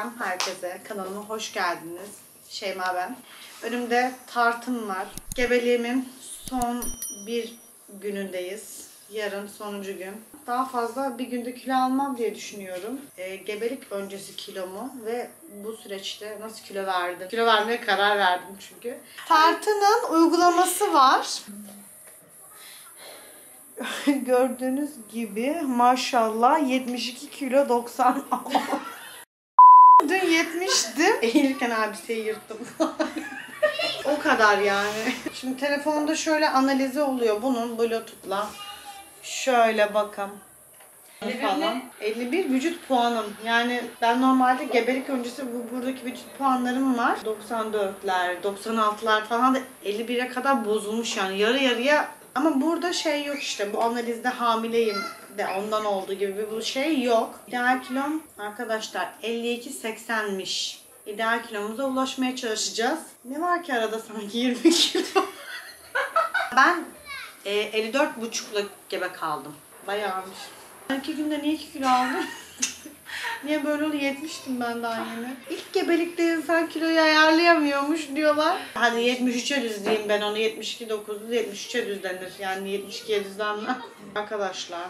Selam herkese. Kanalıma hoş geldiniz. Şeyma ben. Önümde tartım var. Gebeliğimin son bir günündeyiz. Yarın sonuncu gün. Daha fazla bir günde kilo almam diye düşünüyorum. Gebelik öncesi kilomu ve bu süreçte nasıl kilo verdim? Kilo vermeye karar verdim çünkü. Tartının uygulaması var. Gördüğünüz gibi maşallah 72 kilo 90. Dün 70'dim. Eğilirken elbiseyi yırttım. O kadar yani. Şimdi telefonda şöyle analizi oluyor bunun Bluetooth'la. Şöyle bakın. 51 falan. 51 vücut puanım. Yani ben normalde gebelik öncesi buradaki vücut puanlarım var. 94'ler, 96'lar falan da 51'e kadar bozulmuş yani. Yarı yarıya. Ama burada şey yok işte. Bu analizde hamileyim de ondan olduğu gibi bir şey yok. İdeal kilom arkadaşlar 52-80'miş. İdeal kilomuza ulaşmaya çalışacağız. Ne var ki arada sanki 20 kilo. Ben 54,5'la gebe kaldım. Bayağımış. 2 günde niye 2 kilo aldım? Niye böyle oldu? 70'tim ben daha yeni. İlk gebelikte insan kiloyu ayarlayamıyormuş diyorlar. Hadi 73'e düzleyeyim ben onu. 72,9'u 73'e düzlenir. Yani 72'ye düzlenmem. Arkadaşlar.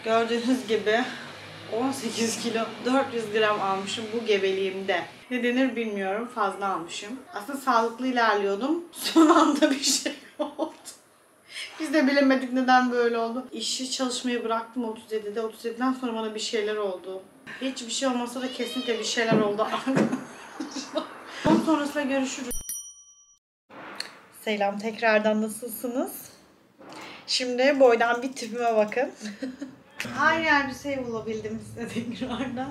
Gördüğünüz gibi 18 kilo 400 gram almışım bu gebeliğimde. Ne denir bilmiyorum. Fazla almışım. Aslında sağlıklı ilerliyordum. Son anda bir şey oldu. Biz de bilemedik neden böyle oldu. İşi çalışmayı bıraktım 37'de. 37'den sonra bana bir şeyler oldu. Hiçbir şey olmasa da kesinlikle bir şeyler oldu. Ondan sonrasında görüşürüz. Selam tekrardan, nasılsınız? Şimdi boydan bir tipime bakın. Aynı elbiseyi bulabildim size tekrardan.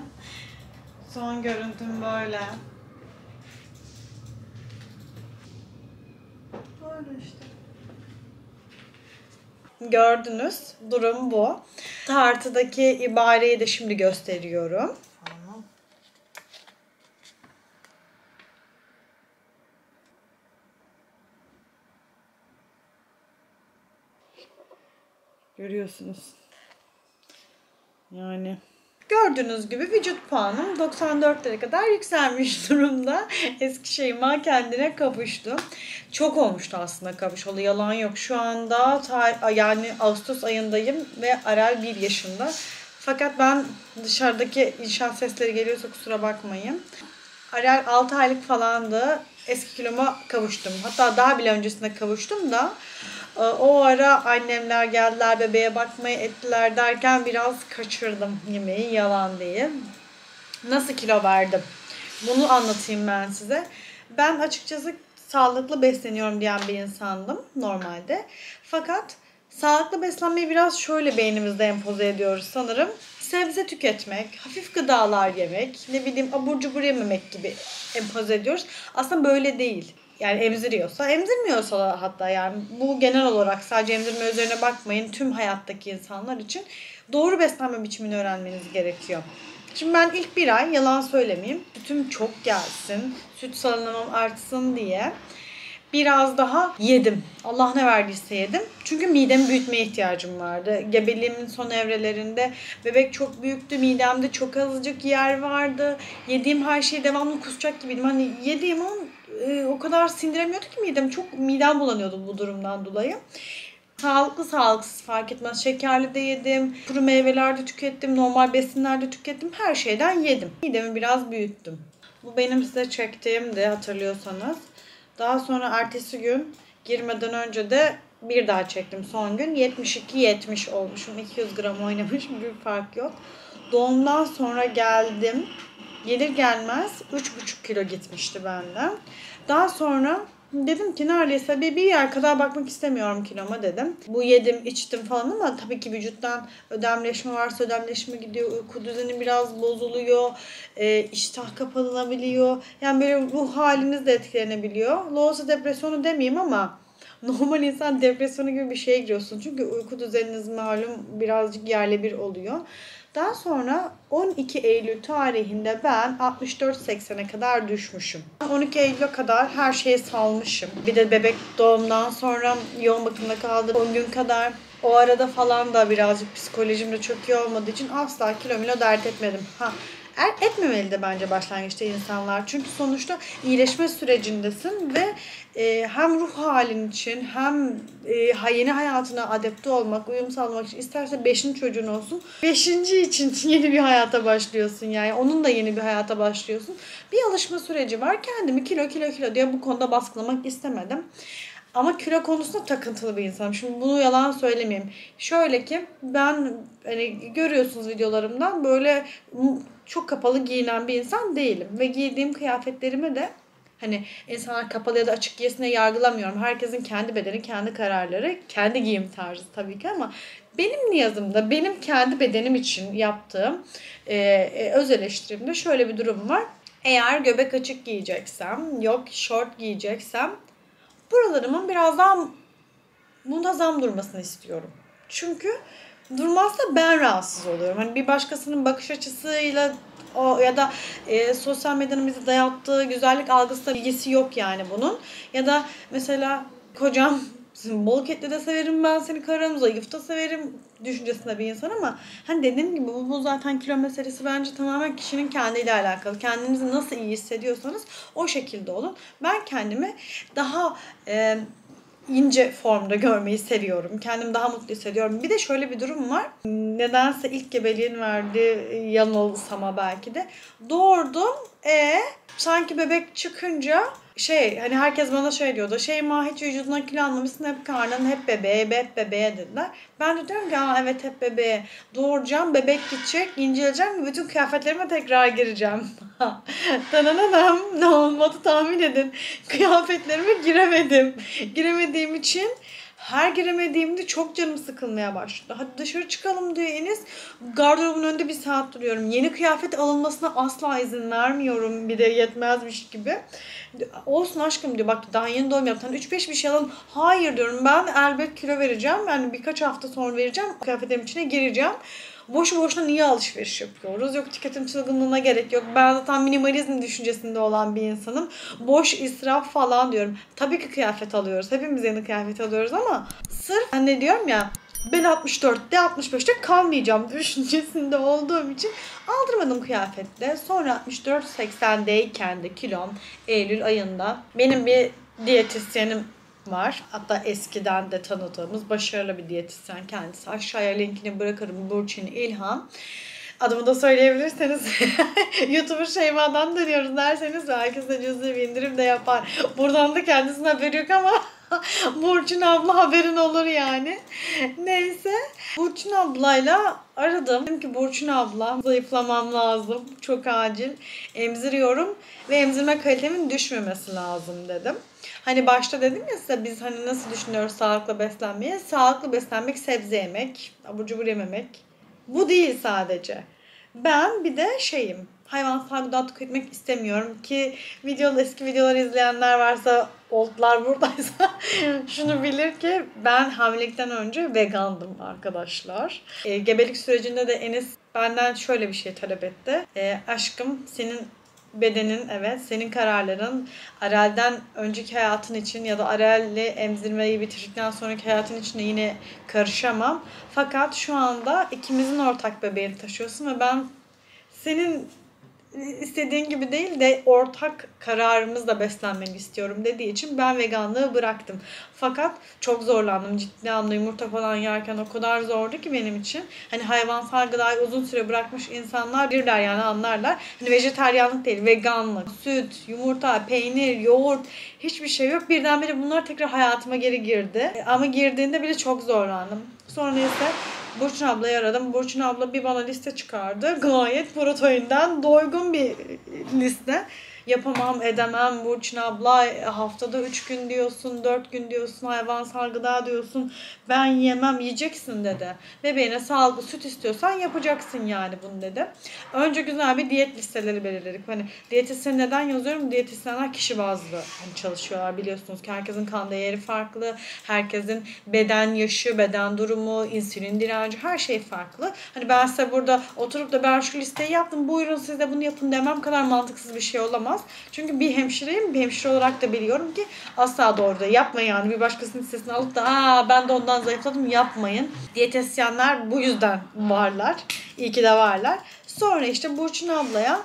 Son görüntüm böyle. Böyle işte. Gördünüz. Durum bu. Tartıdaki ibareyi de şimdi gösteriyorum. Görüyorsunuz. Yani gördüğünüz gibi vücut puanım 94'lere kadar yükselmiş durumda. Eski Şeyma kendine kavuştu. Çok olmuştu aslında kavuşalı, yalan yok. Şu anda yani Ağustos ayındayım ve Arel 1 yaşında. Fakat ben dışarıdaki inşaat sesleri geliyorsa kusura bakmayın. Arel 6 aylık falandı. Eski kiloma kavuştum. Hatta daha bile öncesinde kavuştum da o ara annemler geldiler, bebeğe bakmaya ettiler derken biraz kaçırdım yemeği, yalan değil. Nasıl kilo verdim? Bunu anlatayım ben size. Ben açıkçası sağlıklı besleniyorum diyen bir insandım normalde. Fakat sağlıklı beslenmeyi biraz şöyle beynimizde empoze ediyoruz sanırım. Sebze tüketmek, hafif gıdalar yemek, ne bileyim abur cubur yememek gibi empoze ediyoruz. Aslında böyle değil. Yani emziriyorsa, emzirmiyorsa da hatta yani bu genel olarak sadece emzirme üzerine bakmayın. Tüm hayattaki insanlar için doğru beslenme biçimini öğrenmeniz gerekiyor. Şimdi ben ilk bir ay yalan söylemeyeyim. Sütüm çok gelsin, süt salınımım artsın diye biraz daha yedim. Allah ne verdiyse yedim. Çünkü midemi büyütmeye ihtiyacım vardı. Gebeliğimin son evrelerinde bebek çok büyüktü. Midemde çok azıcık yer vardı. Yediğim her şeyi devamlı kusacak gibiydim. Hani yediğim an o kadar sindiremiyordu ki midem. Çok midem bulanıyordu bu durumdan dolayı. Sağlıklı sağlıksız fark etmez. Şekerli de yedim. Kuru meyveler de tükettim. Normal besinler de tükettim. Her şeyden yedim. Midemi biraz büyüttüm. Bu benim size çektiğimdi hatırlıyorsanız. Daha sonra ertesi gün girmeden önce de bir daha çektim son gün. 72-70 olmuşum. 200 gram oynamışım. Bir fark yok. Doğumdan sonra geldim. Gelir gelmez 3,5 kilo gitmişti benden. Daha sonra dedim ki neredeyse bir yer kadar bakmak istemiyorum kiloma dedim. Bu yedim içtim falan ama tabii ki vücuttan ödemleşme varsa ödemleşme gidiyor. Uyku düzeni biraz bozuluyor. İştah kapanabiliyor. Yani böyle ruh haliniz de etkilenebiliyor. Loğusa depresyonu demeyeyim ama normal insan depresyonu gibi bir şeye giriyorsun. Çünkü uyku düzeniniz malum birazcık yerle bir oluyor. Daha sonra 12 Eylül tarihinde ben 64-80'e kadar düşmüşüm. 12 Eylül'e kadar her şeyi salmışım. Bir de bebek doğumdan sonra yoğun bakımda kaldım 10 gün kadar. O arada falan da birazcık psikolojim de çok iyi olmadığı için asla kilo dert etmedim. Etmemeli de bence başlangıçta insanlar. Çünkü sonuçta iyileşme sürecindesin ve hem ruh halin için hem yeni hayatına adapte olmak, uyum sağlamak için isterse 5. çocuğun olsun. 5. için yeni bir hayata başlıyorsun yani. Onun da yeni bir hayata başlıyorsun. Bir alışma süreci var. Kendimi kilo diye bu konuda baskılamak istemedim. Ama kilo konusunda takıntılı bir insanım. Şimdi bunu yalan söylemeyeyim. Şöyle ki ben hani görüyorsunuz videolarımdan böyle çok kapalı giyinen bir insan değilim. Ve giydiğim kıyafetlerimi de hani insanlar kapalı ya da açık giyesine yargılamıyorum. Herkesin kendi bedeni, kendi kararları, kendi giyim tarzı tabii ki ama benim niyazımda, benim kendi bedenim için yaptığım öz eleştirimde şöyle bir durum var. Eğer göbek açık giyeceksem, yok şort giyeceksem buralarımın biraz daha muntazam durmasını istiyorum. Çünkü durmazsa ben rahatsız oluyorum. Hani bir başkasının bakış açısıyla ya da sosyal medyanın bize dayattığı güzellik algısıyla ilgisi yok yani bunun. Ya da mesela kocam bol etli de severim ben seni karım, zayıf da severim düşüncesinde bir insan ama hani dediğim gibi bu zaten kilo meselesi bence tamamen kişinin kendiyle alakalı. Kendinizi nasıl iyi hissediyorsanız o şekilde olun. Ben kendimi daha ince formda görmeyi seviyorum. Kendimi daha mutlu hissediyorum. Bir de şöyle bir durum var. Nedense ilk gebeliğin verdiği yanılsama belki de. Doğurdum. Sanki bebek çıkınca hani herkes bana şey diyordu. Şeyma hiç vücuduna kilo almamışsın. Hep karnın hep bebeğe dediler. Ben de diyorum ki evet hep bebeğe. Doğuracağım, bebek gidecek, inceleyeceğim ve bütün kıyafetlerime tekrar gireceğim. Tananam ne olmadı tahmin edin. Kıyafetlerime giremedim. Giremediğim için her giremediğimde çok canım sıkılmaya başladı. Hadi dışarı çıkalım diyor Enes. Gardırobun önünde bir saat duruyorum. Yeni kıyafet alınmasına asla izin vermiyorum. Bir de yetmezmiş gibi. Olsun aşkım diyor. Bak daha yeni doğum yaptın. 3-5 bir şey alalım. Hayır diyorum. Ben elbet kilo vereceğim. Yani birkaç hafta sonra vereceğim. Kıyafetlerim içine gireceğim. Boşu boşuna niye alışveriş yapıyoruz? Yok tüketim çılgınlığına gerek yok. Ben zaten minimalizm düşüncesinde olan bir insanım. Boş israf falan diyorum. Tabii ki kıyafet alıyoruz. Hepimiz yeni kıyafet alıyoruz ama sırf ne diyorum ya ben 64'te 65'te kalmayacağım düşüncesinde olduğum için aldırmadım kıyafetle. Sonra 64-80'deyken de kilom Eylül ayında benim bir diyetisyenim var. Hatta eskiden de tanıdığımız başarılı bir diyetisyen kendisi. Aşağıya linkini bırakırım. Burçin İlhan. Adımı da söyleyebilirseniz YouTuber Şeyma'dan dönüyoruz derseniz belki size cüzi bir indirim de yapar. Buradan da kendisine haberi yok ama Burçin abla haberin olur yani. Neyse. Burçin ablayla aradım. Dedim ki Burçin abla zayıflamam lazım. Çok acil. Emziriyorum ve emzirme kalitemin düşmemesi lazım dedim. Hani başta dedim ya size biz hani nasıl düşünüyoruz sağlıklı beslenmeye? Sağlıklı beslenmek sebze yemek, abur cubur yememek. Bu değil sadece. Ben bir de hayvansal gıda tüketmek istemiyorum ki eski videoları izleyenler varsa oldlar buradaysa şunu bilir ki ben hamilelikten önce vegandım arkadaşlar. Gebelik sürecinde de Enes benden şöyle bir şey talep etti. Aşkım senin bedenin evet senin kararların Arel'den önceki hayatın için ya da Arel'le emzirmeyi bitirdikten sonraki hayatın için de yine karışamam. Fakat şu anda ikimizin ortak bebeğini taşıyorsun ve ben senin istediğin gibi değil de ortak kararımızla beslenmeni istiyorum dediği için ben veganlığı bıraktım. Fakat çok zorlandım. Ciddi anlamda yumurta falan yerken o kadar zordu ki benim için. Hani hayvansal gıdayı uzun süre bırakmış insanlar bilirler yani anlarlar. Hani vejetaryenlik değil, veganlık, süt, yumurta, peynir, yoğurt hiçbir şey yok. Birdenbire bunlar tekrar hayatıma geri girdi. Ama girdiğinde bile çok zorlandım. Sonra ise Burçin ablayı aradım. Burçin abla bir bana liste çıkardı. Gayet proteinden doygun bir liste. Yapamam, edemem Burçin abla. Haftada 3 gün diyorsun, 4 gün diyorsun, hayvansal gıda diyorsun. Ben yemem, yiyeceksin dedi. Bebeğine sağlıklı süt istiyorsan yapacaksın yani bunu dedi. Önce güzel bir diyet listeleri belirledik. Hani diyetisyen neden yazıyorum? Diyetisyenler kişi bazlı çalışıyorlar biliyorsunuz ki herkesin kan değeri farklı. Herkesin beden yaşı, beden durumu, insülin direnci her şey farklı. Hani ben size burada oturup da ben şu listeyi yaptım buyurun siz de bunu yapın demem kadar mantıksız bir şey olamaz. Çünkü bir hemşireyim. Bir hemşire olarak da biliyorum ki asla doğru da yapmayın yani. Bir başkasının listesini alıp da ben de ondan zayıfladım yapmayın. Diyetisyenler bu yüzden varlar. İyi ki de varlar. Sonra işte Burçin ablaya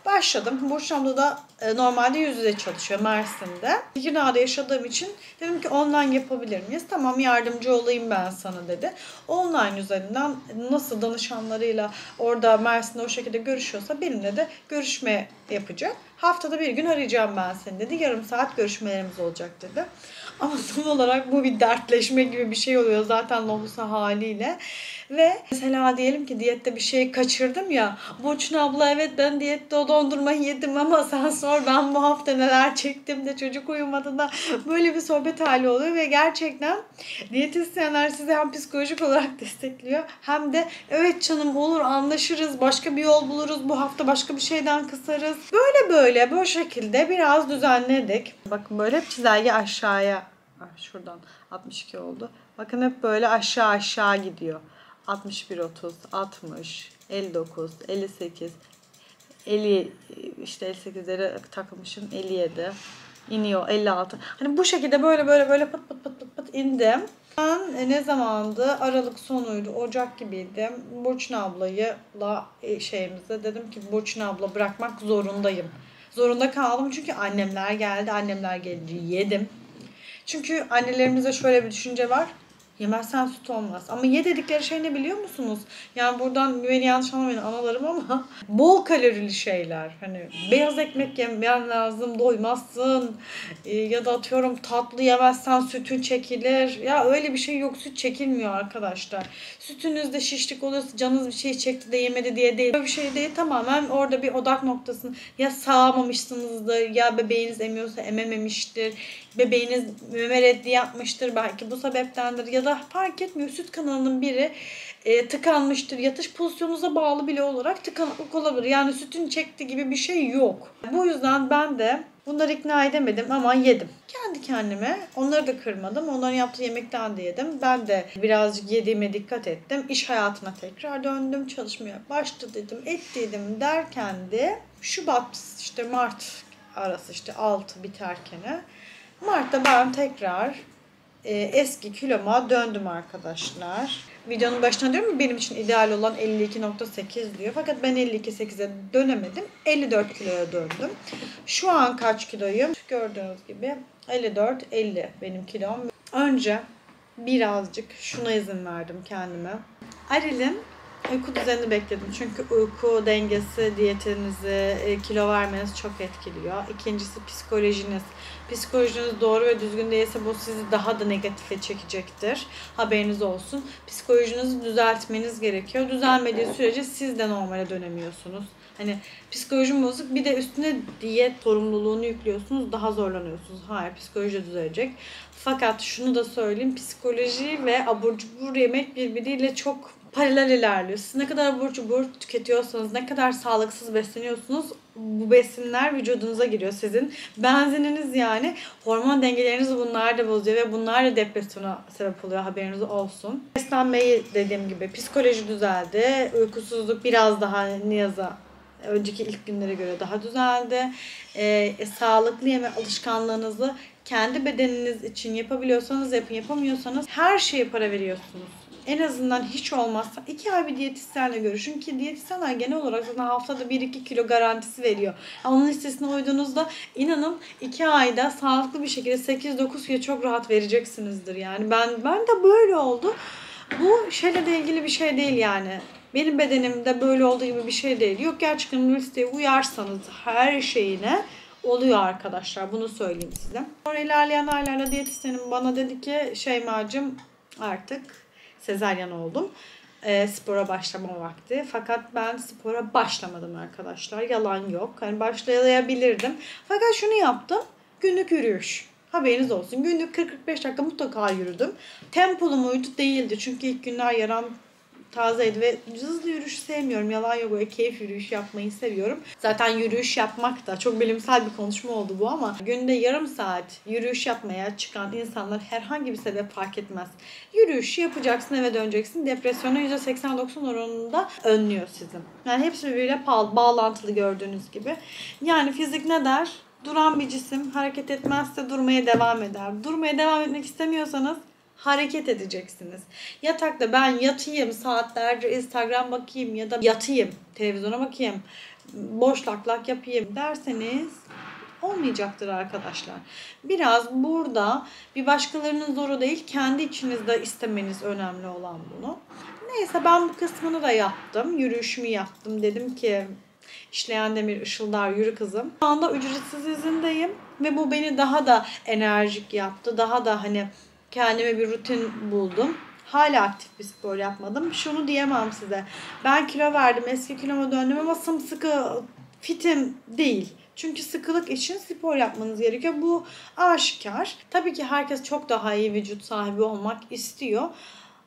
başladım. Burçin abla da normalde yüz yüze çalışıyor Mersin'de. Tekirdağ'da yaşadığım için dedim ki online yapabilir miyiz? Tamam, yardımcı olayım ben sana dedi. Online üzerinden nasıl danışanlarıyla orada Mersin'de o şekilde görüşüyorsa benimle de görüşme yapacak. Haftada bir gün arayacağım ben seni dedi. Yarım saat görüşmelerimiz olacak dedi. Ama son olarak bu bir dertleşme gibi bir şey oluyor zaten lohusa haliyle. Ve mesela diyelim ki diyette bir şey kaçırdım ya. Burçin abla evet ben diyette o dondurmayı yedim ama sen sor ben bu hafta neler çektim de çocuk uyumadı da böyle bir sohbet hali oluyor. Ve gerçekten diyetisyenler sizi hem psikolojik olarak destekliyor hem de evet canım olur anlaşırız, başka bir yol buluruz, bu hafta başka bir şeyden kısarız. Böyle bu şekilde biraz düzenledik. Bakın böyle hep çizelge aşağıya, şuradan 62 oldu. Bakın hep böyle aşağı gidiyor. 61, 30, 60, 59, 58, 50, işte 58'lere takılmışım, 57, iniyor 56. Hani bu şekilde böyle pıt indim. Ben ne zamandı? Aralık sonuydu, Ocak gibiydi. Burçin ablayla şeyimizde dedim ki Burçin abla bırakmak zorundayım. Zorunda kaldım çünkü annemler geldi. Annemler gelince yedim. Çünkü annelerimizde şöyle bir düşünce var. Yemezsen süt olmaz. Ama ye dedikleri şey ne biliyor musunuz? Yani buradan beni yanlış anlamayın analarım ama bol kalorili şeyler. Hani beyaz ekmek yemen lazım, doymazsın. Ya da atıyorum tatlı yemezsen sütün çekilir. Ya öyle bir şey yok, süt çekilmiyor arkadaşlar. Sütünüzde şişlik olursa canınız bir şey çekti de yemedi diye değil. Böyle bir şey değil, tamamen orada bir odak noktasını ya sağamamışsınızdır ya bebeğiniz emiyorsa emememiştir. Bebeğiniz meme reddi yapmıştır belki bu sebeptendir ya da fark etmiyor süt kanalının biri tıkanmıştır. Yatış pozisyonunuza bağlı bile olarak tıkanıklık olabilir. Yani sütün çekti gibi bir şey yok. Bu yüzden ben de bunları ikna edemedim ama yedim. Kendi kendime onları da kırmadım. Onların yaptığı yemekten de yedim. Ben de birazcık yediğime dikkat ettim. İş hayatına tekrar döndüm. Çalışmaya başladım, ettiydim derken de Şubat işte Mart arası işte 6 biterken Mart'ta ben tekrar eski kiloma döndüm arkadaşlar. Videonun başına diyorum ki benim için ideal olan 52,8 diyor. Fakat ben 52,8'e dönemedim. 54 kiloya döndüm. Şu an kaç kiloyum? Gördüğünüz gibi 54-50 benim kilom. Önce birazcık şuna izin verdim kendime. Aril'in uyku düzenini bekledim. Çünkü uyku dengesi diyetinizi, kilo vermenizi çok etkiliyor. İkincisi psikolojiniz. Psikolojiniz doğru ve düzgün değilse bu sizi daha da negatife çekecektir. Haberiniz olsun. Psikolojinizi düzeltmeniz gerekiyor. Düzelmediği sürece siz de normale dönemiyorsunuz. Hani psikolojim bozuk bir de üstüne diyet sorumluluğunu yüklüyorsunuz. Daha zorlanıyorsunuz. Hayır, psikoloji düzelecek. Fakat şunu da söyleyeyim. Psikoloji ve abur cubur yemek birbiriyle çok paralel ilerliyor. Siz ne kadar abur cubur tüketiyorsanız, ne kadar sağlıksız besleniyorsunuz, bu besinler vücudunuza giriyor sizin. Benzininiz yani. Hormon dengelerinizi bunlar da bozuyor ve bunlar da depresyona sebep oluyor. Haberiniz olsun. Beslenmeyi dediğim gibi psikoloji düzeldi. Uykusuzluk biraz daha niyaza önceki ilk günlere göre daha düzeldi. Sağlıklı yeme alışkanlığınızı kendi bedeniniz için yapabiliyorsanız yapın, yapamıyorsanız her şeye para veriyorsunuz. En azından hiç olmazsa 2 ay bir diyetisyenle görüşün ki diyetisyenler genel olarak zaten haftada 1-2 kilo garantisi veriyor. Onun listesine uyduğunuzda inanın 2 ayda sağlıklı bir şekilde 8-9 kilo çok rahat vereceksinizdir. Yani ben de böyle oldu. Bu şeyle de ilgili bir şey değil yani. Benim bedenimde böyle olduğu gibi bir şey değil. Yok, gerçekten listeye uyarsanız her şeyine oluyor arkadaşlar. Bunu söyleyeyim size. Sonra ilerleyen aylarda diyetisyenim bana dedi ki Şeyma'cığım artık sezaryen oldum. Spora başlama vakti. Fakat ben spora başlamadım arkadaşlar. Yalan yok. Hani başlayabilirdim. Fakat şunu yaptım. Günlük yürüyüş. Haberiniz olsun. Günlük 40-45 dakika mutlaka yürüdüm. Tempolu muydu? Değildi. Çünkü ilk günler yaram tazeydi ve hızlı yürüyüş sevmiyorum. Yalan yok, böyle keyif yürüyüş yapmayı seviyorum. Zaten yürüyüş yapmak da çok bilimsel bir konuşma oldu bu ama günde yarım saat yürüyüş yapmaya çıkan insanlar herhangi bir sebep fark etmez. Yürüyüş yapacaksın, eve döneceksin. Depresyonu %80-90 oranında önlüyor sizin. Yani hepsi birbiriyle bağlantılı gördüğünüz gibi. Yani fizik ne der? Duran bir cisim hareket etmezse durmaya devam eder. Durmaya devam etmek istemiyorsanız hareket edeceksiniz. Yatakta ben yatayım saatlerce Instagram bakayım ya da yatayım televizyona bakayım, boş lak lak yapayım derseniz olmayacaktır arkadaşlar. Biraz burada bir başkalarının zoru değil, kendi içinizde istemeniz önemli olan bunu. Neyse ben bu kısmını da yaptım. Yürüyüşümü yaptım. Dedim ki işleyen demir ışıldar yürü kızım. Şu anda ücretsiz izindeyim ve bu beni daha da enerjik yaptı. Daha da hani kendime bir rutin buldum. Hala aktif bir spor yapmadım. Şunu diyemem size. Ben kilo verdim, eski kiloma döndüm ama sımsıkı fitim değil. Çünkü sıkılık için spor yapmanız gerekiyor. Bu aşikar. Tabii ki herkes çok daha iyi vücut sahibi olmak istiyor.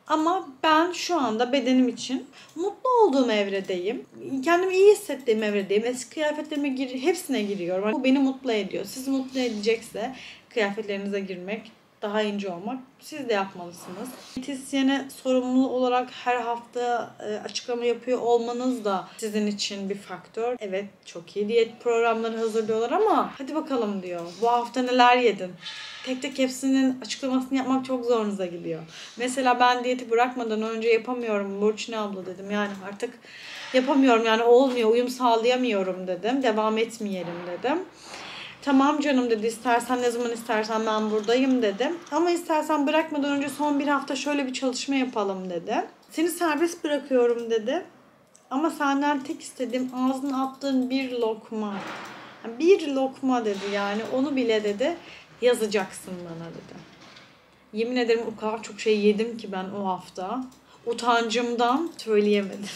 Ama ben şu anda bedenim için mutlu olduğum evredeyim. Kendimi iyi hissettiğim evredeyim. Eski kıyafetlerime hepsine giriyorum. Bu beni mutlu ediyor. Sizi mutlu edecekse kıyafetlerinize girmek, daha ince olmak siz de yapmalısınız. Diyetisyene sorumlu olarak her hafta açıklama yapıyor olmanız da sizin için bir faktör. Evet, çok iyi diyet programları hazırlıyorlar ama hadi bakalım diyor. Bu hafta neler yedin? Tek tek hepsinin açıklamasını yapmak çok zorunuza gidiyor. Mesela ben diyeti bırakmadan önce yapamıyorum Burçin abla dedim. Yani artık yapamıyorum, yani olmuyor, uyum sağlayamıyorum dedim. Devam etmeyelim dedim. Tamam canım dedi, istersen ne zaman istersen ben buradayım dedim. Ama istersen bırakmadan önce son bir hafta şöyle bir çalışma yapalım dedi. Seni serbest bırakıyorum dedi. Ama senden tek istediğim ağzına attığın bir lokma. Bir lokma dedi, yani onu bile dedi yazacaksın bana dedi. Yemin ederim o kadar çok şey yedim ki ben o hafta. Utancımdan söyleyemedim.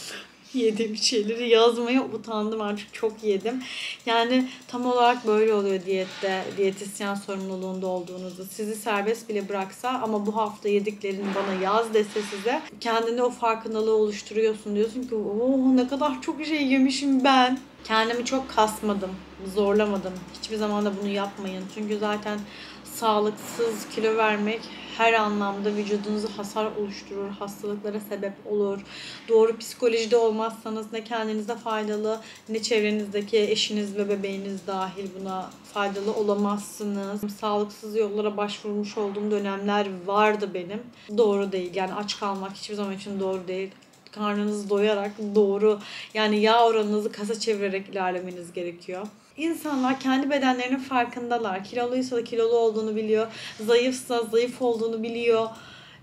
Yediğim şeyleri yazmaya utandım, artık çok yedim. Yani tam olarak böyle oluyor diyette, diyetisyen sorumluluğunda olduğunuzda. Sizi serbest bile bıraksa ama bu hafta yediklerini bana yaz dese size, kendine o farkındalığı oluşturuyorsun. Diyorsun ki oh ne kadar çok şey yemişim ben. Kendimi çok kasmadım, zorlamadım. Hiçbir zaman da bunu yapmayın. Çünkü zaten sağlıksız kilo vermek her anlamda vücudunuza hasar oluşturur, hastalıklara sebep olur. Doğru psikolojide olmazsanız ne kendinize faydalı ne çevrenizdeki eşiniz ve bebeğiniz dahil buna faydalı olamazsınız. Sağlıksız yollara başvurmuş olduğum dönemler vardı benim. Doğru değil, yani aç kalmak hiçbir zaman için doğru değil. Karnınızı doyarak doğru, yani yağ oranınızı kasa çevirerek ilerlemeniz gerekiyor. İnsanlar kendi bedenlerinin farkındalar. Kiloluysa da kilolu olduğunu biliyor. Zayıfsa zayıf olduğunu biliyor.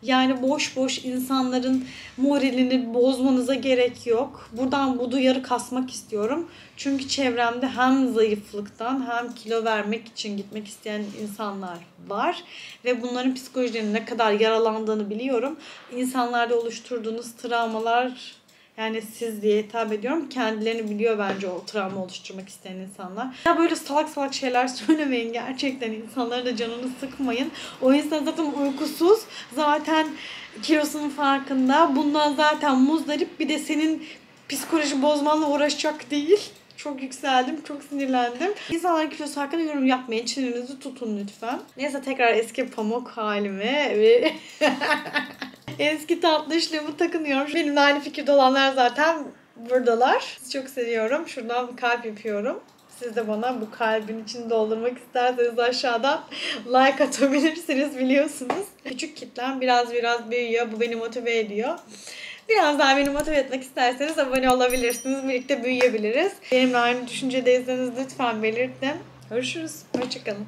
Yani boş boş insanların moralini bozmanıza gerek yok. Buradan bu duyarı kasmak istiyorum. Çünkü çevremde hem zayıflıktan hem kilo vermek için gitmek isteyen insanlar var. Ve bunların psikolojilerinin ne kadar yaralandığını biliyorum. İnsanlarda oluşturduğunuz travmalar, yani siz diye hitap ediyorum, kendilerini biliyor bence o travma oluşturmak isteyen insanlar. Ya böyle salak salak şeyler söylemeyin gerçekten, insanların da canını sıkmayın. O insan zaten uykusuz, zaten kilosunun farkında, bundan zaten muzdarip, bir de senin psikoloji bozmanla uğraşacak değil. Çok yükseldim, çok sinirlendim. İnsanların kilosu hakkında yorum yapmayın, çenenizi tutun lütfen. Neyse tekrar eski pamuk halime ve eski tatlışlığımı takınıyorum. Benimle aynı fikirde olanlar zaten buradalar. Sizi çok seviyorum. Şuradan bir kalp yapıyorum. Siz de bana bu kalbin içini doldurmak isterseniz aşağıdan like atabilirsiniz, biliyorsunuz. Küçük kitlem biraz büyüyor. Bu beni motive ediyor. Biraz daha beni motive etmek isterseniz abone olabilirsiniz. Birlikte büyüyebiliriz. Benimle aynı düşüncedeyseniz lütfen belirtin. Görüşürüz. Hoşçakalın.